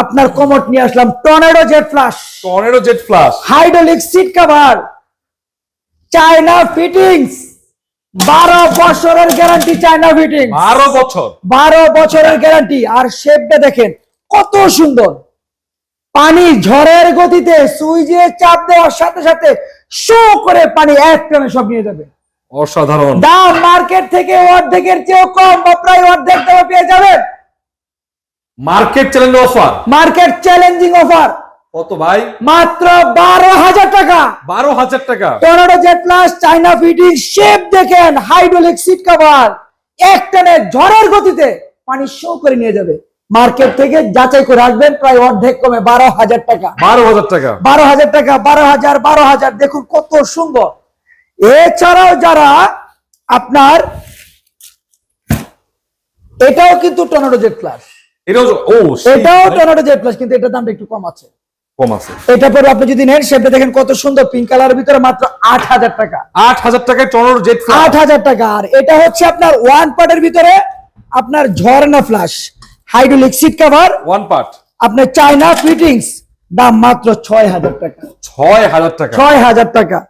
আপনার কমোড নিয়ে আসলাম tornado jet flush. Tornado jet flush, hydraulic seat cover, China fittings, 12 বছরের গ্যারান্টি। চায়না ফিটিংস 12 বছর, 12 বছরের গ্যারান্টি। আর শেপটা দেখেন কত সুন্দর, পানি ঝড়ের গতিতে সুইচে চাপ দেওয়ার সাথে সাথে শো করে পানি এক টানে সব নিয়ে যাবে। অসাধারণ। দাম মার্কেট থেকে অর্ধেকের চেয়েও কম বা প্রায় অর্ধেক দামে পেয়ে যাবেন। Market challenge offer, market challenging offer কত ভাই? মাত্র 12,000 টাকা। 12,000 টাকা। Tornado jet plus, China fitting, shape দেখেন, হাইড্রোলিক সিট কভার, এক টানে ঝড়ের গতিতে পানি শো করে নিয়ে যাবে। মার্কেট থেকে যাচাই করে আসবেন, প্রায় অর্ধেক কমে 12,000 টাকা। 12,000 টাকা, 12,000 টাকা, 12,000, 12,000। দেখুন কত সুন্দর। এছাড়াও যারা আপনার এটাও কিন্তু টর্নেডো জেট প্লাস, এটাও এটাও টর্নেডো জেট প্লাস, কিন্তু এটার দামটা একটু কম আছে। কম আছে। এটা পরে আপনি যদি নেন, শেপটা দেখেন কত সুন্দর, পিঙ্ক কালারের ভিতরে, মাত্র 8,000 টাকা। 8,000 টাকায় টর্নেডো জেট ফ্লাশ। 8,000 টাকা। আর এটা হচ্ছে আপনার ওয়ান পার্টের ভিতরে আপনার Jharna flush, hydraulic seat cover, one part, আপনার চায়না ফিটিংস, দাম মাত্র 6,000 টাকা। 6,000 টাকা। 6,000 টাকা।